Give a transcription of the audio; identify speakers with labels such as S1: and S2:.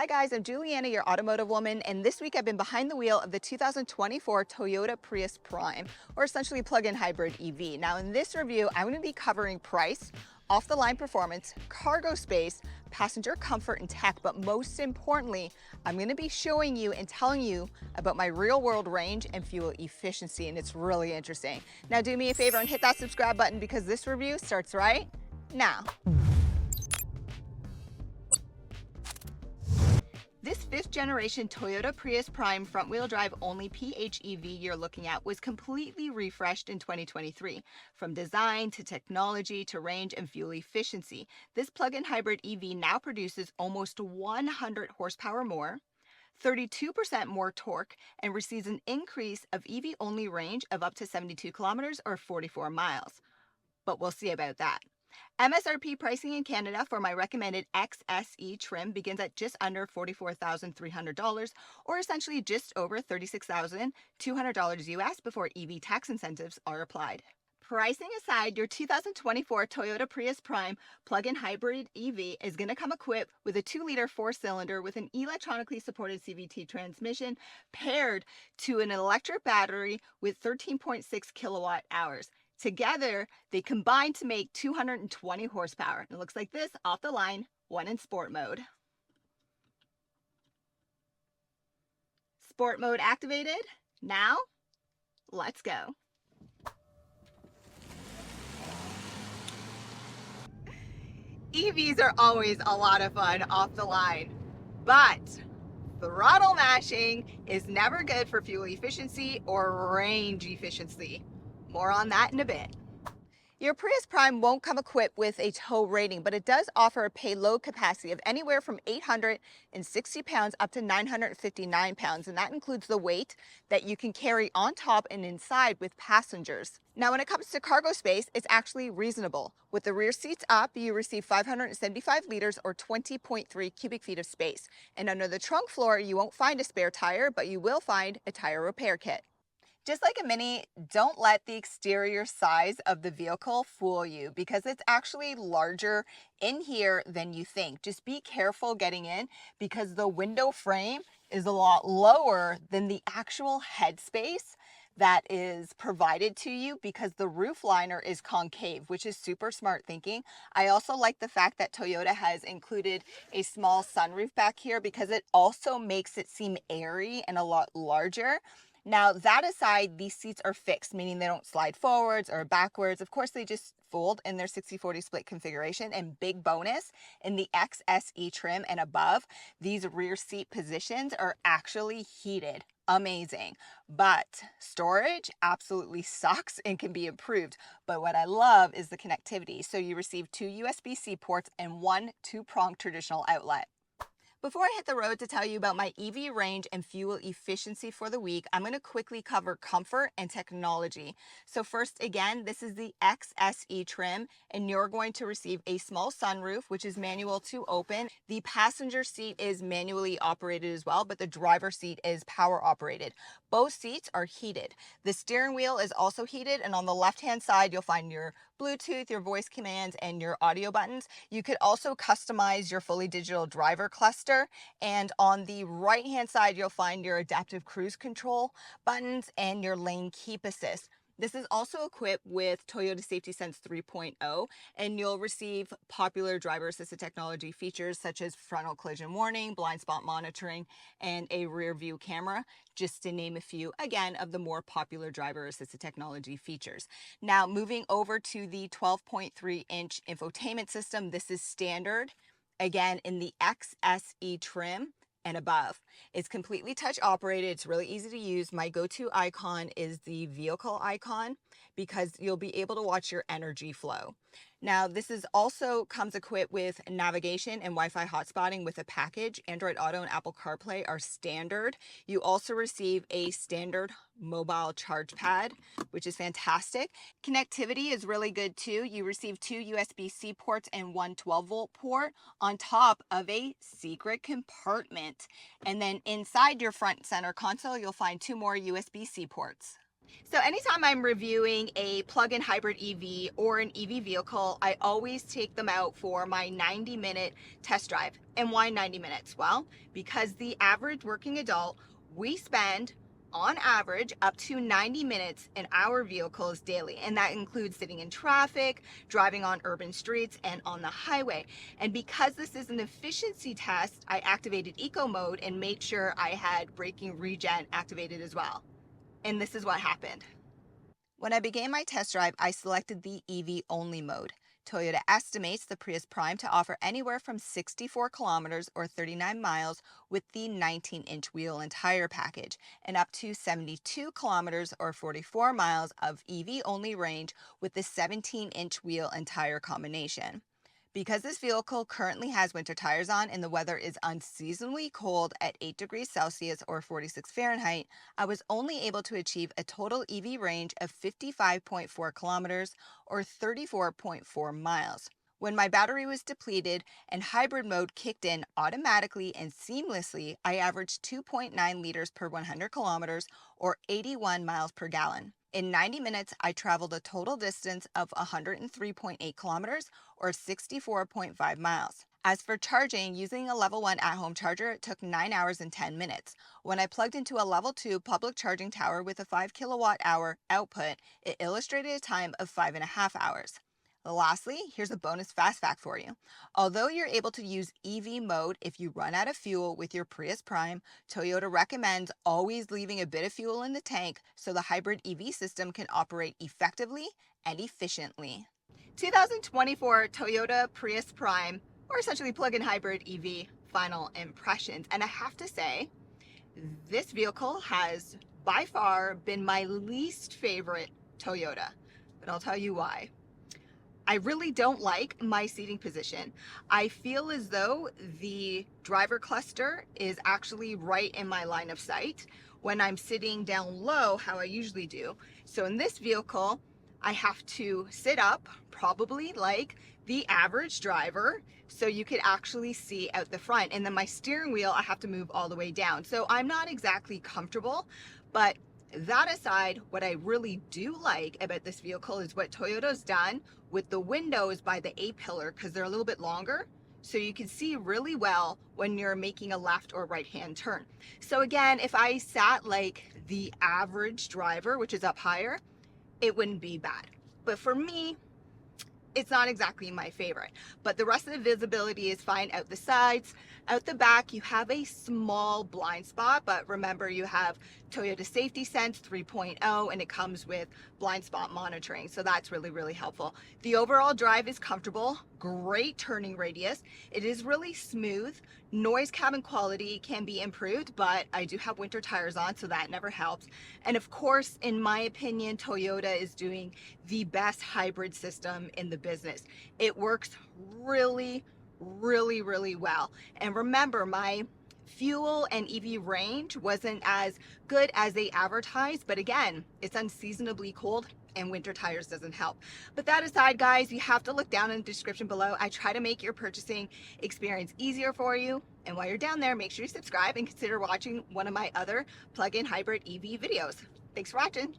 S1: Hi guys, I'm Juliana, your automotive woman, and this week I've been behind the wheel of the 2024 Toyota Prius Prime, or essentially plug-in hybrid EV. Now in this review, I'm going to be covering price, off-the-line performance, cargo space, passenger comfort and tech, but most importantly, I'm going to be showing you and telling you about my real-world range and fuel efficiency, and it's really interesting. Now do me a favor and hit that subscribe button because this review starts right now. This fifth generation Toyota Prius Prime front-wheel drive only PHEV you're looking at was completely refreshed in 2023. From design to technology to range and fuel efficiency, this plug-in hybrid EV now produces almost 100 horsepower more, 32% more torque, and receives an increase of EV-only range of up to 72 kilometers or 44 miles. But we'll see about that. MSRP pricing in Canada for my recommended XSE trim begins at just under $44,300, or essentially just over $36,200 US before EV tax incentives are applied. Pricing aside, your 2024 Toyota Prius Prime plug-in hybrid EV is going to come equipped with a 2-liter 4-cylinder with an electronically supported CVT transmission paired to an electric battery with 13.6 kilowatt hours. Together, they combine to make 220 horsepower. It looks like this off the line, one in sport mode. Sport mode activated. Now, let's go. EVs are always a lot of fun off the line, but throttle mashing is never good for fuel efficiency or range efficiency. More on that in a bit. Your Prius Prime won't come equipped with a tow rating, but it does offer a payload capacity of anywhere from 860 pounds up to 959 pounds, and that includes the weight that you can carry on top and inside with passengers. Now, when it comes to cargo space, it's actually reasonable. With the rear seats up, you receive 575 liters or 20.3 cubic feet of space. And under the trunk floor, you won't find a spare tire, but you will find a tire repair kit. Just like a Mini, don't let the exterior size of the vehicle fool you because it's actually larger in here than you think. Just be careful getting in because the window frame is a lot lower than the actual headspace that is provided to you because the roof liner is concave, which is super smart thinking. I also like the fact that Toyota has included a small sunroof back here because it also makes it seem airy and a lot larger. Now, that aside, these seats are fixed, meaning they don't slide forwards or backwards. Of course, they just fold in their 60/40 split configuration. And big bonus, in the XSE trim and above, these rear seat positions are actually heated. Amazing. But storage absolutely sucks and can be improved. But what I love is the connectivity. So you receive 2 USB-C ports and 1 2-prong traditional outlet. Before I hit the road to tell you about my EV range and fuel efficiency for the week, I'm going to quickly cover comfort and technology. So first, again, this is the XSE trim, and you're going to receive a small sunroof, which is manual to open. The passenger seat is manually operated as well, but the driver seat is power operated. Both seats are heated. The steering wheel is also heated, and on the left-hand side, you'll find your Bluetooth, your voice commands, and your audio buttons. You could also customize your fully digital driver cluster. And on the right hand side, you'll find your adaptive cruise control buttons and your lane keep assist. This is also equipped with Toyota Safety Sense 3.0, and you'll receive popular driver assisted technology features such as frontal collision warning, blind spot monitoring, and a rear view camera, just to name a few, again, of the more popular driver assisted technology features. Now, moving over to the 12.3-inch infotainment system, this is standard, again, in the XSE trim and above. It's completely touch operated. It's really easy to use. My go-to icon is the vehicle icon because you'll be able to watch your energy flow. Now, this is also comes equipped with navigation and Wi-Fi hotspotting with a package. Android Auto and Apple CarPlay are standard. You also receive a standard mobile charge pad, which is fantastic. Connectivity is really good too. You receive 2 USB-C ports and 1 12-volt port on top of a secret compartment. And then inside your front center console, you'll find 2 more USB-C ports. So anytime I'm reviewing a plug-in hybrid EV or an EV vehicle, I always take them out for my 90-minute test drive. And why 90 minutes? Well, because the average working adult, we spend on average up to 90 minutes in our vehicles daily. And that includes sitting in traffic, driving on urban streets, and on the highway. And because this is an efficiency test, I activated eco mode and made sure I had braking regen activated as well. And this is what happened. When I began my test drive, I selected the EV only mode. Toyota estimates the Prius Prime to offer anywhere from 64 kilometers or 39 miles with the 19-inch wheel and tire package, and up to 72 kilometers or 44 miles of EV only range with the 17-inch wheel and tire combination. Because this vehicle currently has winter tires on and the weather is unseasonably cold at 8 degrees Celsius or 46 Fahrenheit, I was only able to achieve a total EV range of 55.4 kilometers or 34.4 miles. When my battery was depleted and hybrid mode kicked in automatically and seamlessly, I averaged 2.9 liters per 100 kilometers or 81 miles per gallon. In 90 minutes, I traveled a total distance of 103.8 kilometers or 64.5 miles. As for charging, using a level 1 at-home charger, it took 9 hours and 10 minutes. When I plugged into a level 2 public charging tower with a 5 kilowatt hour output, it illustrated a time of 5.5 hours. Lastly, here's a bonus fast fact for you. Although you're able to use EV mode if you run out of fuel with your Prius Prime, Toyota recommends always leaving a bit of fuel in the tank so the hybrid EV system can operate effectively and efficiently. 2024 Toyota Prius Prime, or essentially plug-in hybrid EV, final impressions. And I have to say, this vehicle has by far been my least favorite Toyota, but I'll tell you why. I really don't like my seating position. I feel as though the driver cluster is actually right in my line of sight when I'm sitting down low, how I usually do. So in this vehicle, I have to sit up, probably like the average driver, so you could actually see out the front. And then my steering wheel, I have to move all the way down. So I'm not exactly comfortable, but that aside, what I really do like about this vehicle is what Toyota's done with the windows by the A-pillar, because they're a little bit longer, so you can see really well when you're making a left or right hand turn. So again, if I sat like the average driver, which is up higher, it wouldn't be bad. But for me, it's not exactly my favorite, but the rest of the visibility is fine out the sides. Out the back, you have a small blind spot, but remember you have Toyota Safety Sense 3.0 and it comes with blind spot monitoring, so that's really, really helpful. The overall drive is comfortable, great turning radius. It is really smooth. Noise cabin quality can be improved, but I do have winter tires on, so that never helps. And of course, in my opinion, Toyota is doing the best hybrid system in the business. It works really, really, really well. And remember, my fuel and EV range wasn't as good as they advertised, but again, it's unseasonably cold and winter tires doesn't help. But that aside, guys, you have to look down in the description below. I try to make your purchasing experience easier for you. And while you're down there, make sure you subscribe and consider watching one of my other plug-in hybrid EV videos. Thanks for watching.